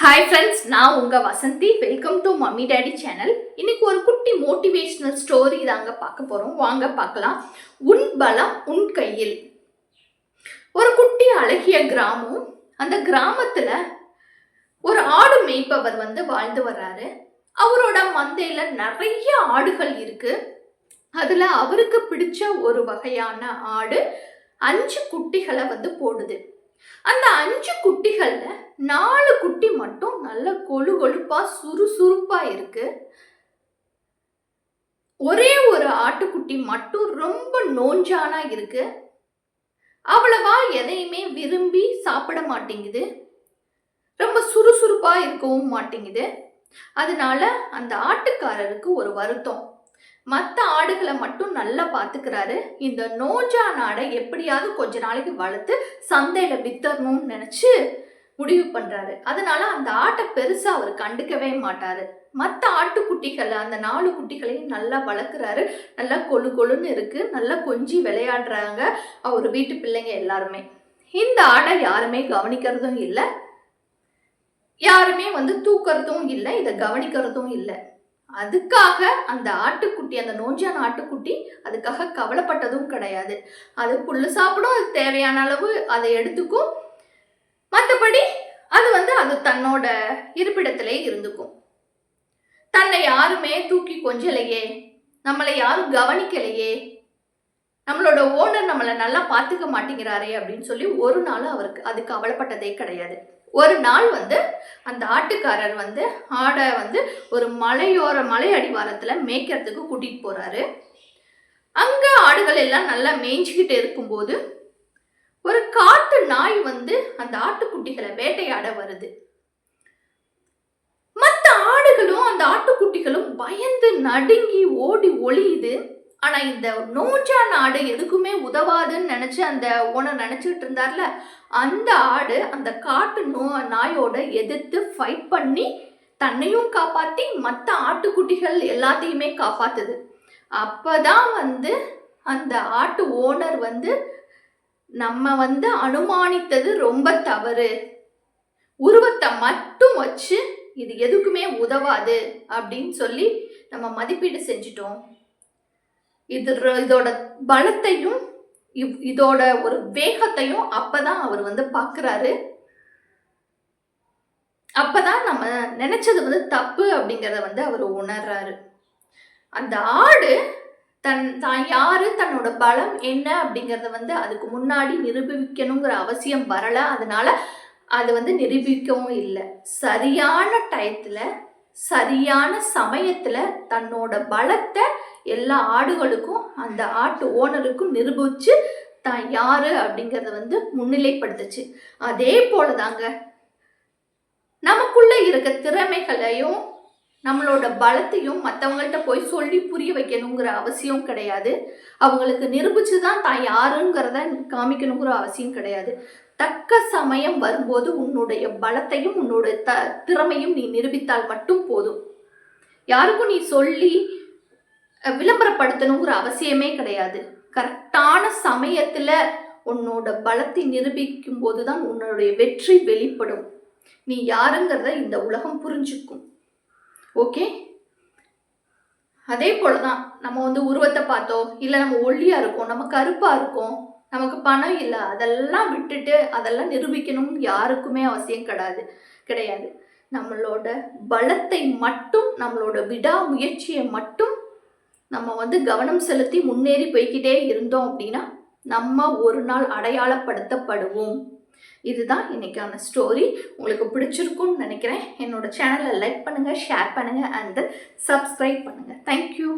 Hi friends, நான் உங்கள் Vasanthi. Welcome to mummy daddy channel. இன்னைக்கு ஒரு குட்டி மோட்டிவேஷ்னல் ஸ்டோரி தாங்க பார்க்க போகிறோம். வாங்க பார்க்கலாம். உன் பலம் உன் கையில். ஒரு குட்டி அழகிய கிராமம். அந்த கிராமத்தில் ஒரு ஆடு மேய்ப்பவர் வாழ்ந்து வர்றாரு. அவரோட மந்தையில் நிறைய ஆடுகள் இருக்கு. அதில் அவருக்கு பிடிச்ச ஒரு வகையான ஆடு 5 குட்டிகளை போடுது. அந்த 5 குட்டிகள்ல 4 குட்டி மட்டும் நல்ல கொழு கொழுப்பா சுறுசுறுப்பா இருக்கு. ஒரே ஒரு ஆட்டுக்குட்டி மட்டும் ரொம்ப நோஞ்சானா இருக்கு. அவ்வளவா எதையுமே விரும்பி சாப்பிட மாட்டேங்குது. ரொம்ப சுறுசுறுப்பா இருக்கவும் மாட்டேங்குது. அதனால அந்த ஆட்டுக்காரருக்கு ஒரு வருத்தம். மற்ற ஆடுகளை மட்டும் நல்லா பார்த்துக்கிறாரு. இந்த நோஞ்சான ஆடை எப்படியாவது கொஞ்ச நாளைக்கு வளர்த்து சந்தையில வித்தரணும்னு நினைச்சு முடிவு பண்றாரு. அதனால அந்த ஆட்டை பெருசா அவர் கண்டுக்கவே மாட்டாரு. மற்ற ஆட்டுக்குட்டிகளை, அந்த 4 குட்டிகளையும் நல்லா வளர்க்குறாரு. நல்லா கொழு கொழுன்னு இருக்கு. நல்லா கொஞ்சி விளையாடுறாங்க அவர் வீட்டு பிள்ளைங்க எல்லாருமே. இந்த ஆடை யாருமே கவனிக்கிறதும் இல்லை, யாருமே தூக்கிறதும் இல்லை, இதை கவனிக்கிறதும் இல்லை. அதுக்காக அந்த ஆட்டுக்குட்டி, அந்த நோஞ்சான ஆட்டுக்குட்டி அதுக்காக கவலைப்பட்டதும் கிடையாது. அது புல்லு சாப்பிடும், அது தேவையான அளவு அதை எடுத்துக்கும். மற்றபடி அது அது தன்னோட இருப்பிடத்திலே இருந்துக்கும். தன்னை யாருமே தூக்கி கொஞ்சலையே, நம்மளை யாரும் கவனிக்கலையே, நம்மளோட ஓனர் நம்மளை நல்லா பார்த்துக்க மாட்டேங்கிறாரே அப்படின்னு சொல்லி ஒரு நாள் அவருக்கு அது கவலைப்பட்டதே கிடையாது. ஒரு நாள் அந்த ஆட்டுக்காரர் ஆடை ஒரு மலை அடிவாரத்துல மேய்க்கிறதுக்கு கூட்டிட்டு போறாரு. அங்க ஆடுகள் எல்லாம் நல்லா மேய்ஞ்சிக்கிட்டு இருக்கும்போது ஒரு காட்டு நாய் அந்த ஆட்டுக்குட்டிகளை வேட்டையாட வருது. மற்ற ஆடுகளும் அந்த ஆட்டுக்குட்டிகளும் பயந்து நடுங்கி ஓடி ஒளியுது. ஆனா இந்த நோஞ்சான ஆடு எதுக்குமே உதவாதுன்னு நினைச்சு அந்த ஓனர் நினைச்சிட்டு இருந்தார்ல, அந்த ஆடு அந்த காட்டு நாயோட எதிர்த்து ஃபைட் பண்ணி தன்னையும் காப்பாத்தி மற்ற ஆட்டுக்குட்டிகள் எல்லாத்தையுமே காப்பாத்துது. அப்பதான் அந்த ஆட்டு ஓனர் நம்ம அனுமானித்தது ரொம்ப தவறு, உருவத்தை மட்டும் வச்சு இது எதுக்குமே உதவாது அப்படின்னு சொல்லி நம்ம மதிப்பீடு செஞ்சிட்டோம். இதோட பலத்தையும் இதோட ஒரு வேகத்தையும் அப்பதான் அவர் பார்க்கிறாரு. அப்பதான் நம்ம நினைச்சது தப்பு அப்படிங்கறத அவர் உணர்றாரு. அந்த ஆடு தான் யாரு, தன்னோட பலம் என்ன அப்படிங்கறத அதுக்கு முன்னாடி நிரூபிக்கணுங்கிற அவசியம் வரல. அதனால அது நிரூபிக்கவும் இல்லை. சரியான டயத்துல சரியான சமயத்துல தன்னோட பலத்தை எல்லா ஆடுகளுக்கும் அந்த ஆட்டு ஓனருக்கும் நிரூபிச்சு தான் யாரு அப்படிங்கறத முன்னிலைப்படுத்துச்சு. அதே போலதாங்க நமக்குள்ள இருக்க திறமைகளையும் நம்மளோட பலத்தையும் மற்றவங்கள்ட்ட போய் சொல்லி புரிய வைக்கணுங்கிற அவசியம் கிடையாது. அவங்களுக்கு நிரூபிச்சுதான் தான் யாருங்கிறத காமிக்கணுங்கிற அவசியம் கிடையாது. தக்க சமயம் வரும்போது உன்னுடைய பலத்தையும் உன்னுடைய திறமையும் நீ நிரூபித்தால் மட்டும் போதும். யாருக்கும் நீ சொல்லி விளம்பரப்படுத்தணுங்கிற அவசியமே கிடையாது. கரெக்டான சமயத்துல உன்னோட பலத்தை நிரூபிக்கும் போதுதான் உன்னுடைய வெற்றி வெளிப்படும். நீ யாருங்கிறத இந்த உலகம் புரிஞ்சுக்கும். ஓகே, அதே போலதான் நம்ம உருவத்தை பார்த்தோம், இல்லை நம்ம ஒல்லியா இருக்கோம், நம்ம கருப்பா இருக்கோம், நமக்கு பணம் இல்லை, அதெல்லாம் விட்டுட்டு அதெல்லாம் நிரூபிக்கணும்னு யாருக்குமே அவசியம் கிடையாது. நம்மளோட பலத்தை மட்டும், நம்மளோட விடாமுயற்சியை மட்டும் நம்ம கவனம் செலுத்தி முன்னேறி போய்கிட்டே இருந்தோம் அப்படின்னா நம்ம ஒரு நாள் அடையாளப்படுத்தப்படுவோம். இதுதான் இன்னைக்கான ஸ்டோரி. உங்களுக்கு பிடிச்சிருக்கும்னு நினைக்கிறேன். என்னோட சேனலை லைக் பண்ணுங்க, ஷேர் பண்ணுங்க அண்ட் சப்ஸ்கிரைப் பண்ணுங்க. தேங்க்யூ.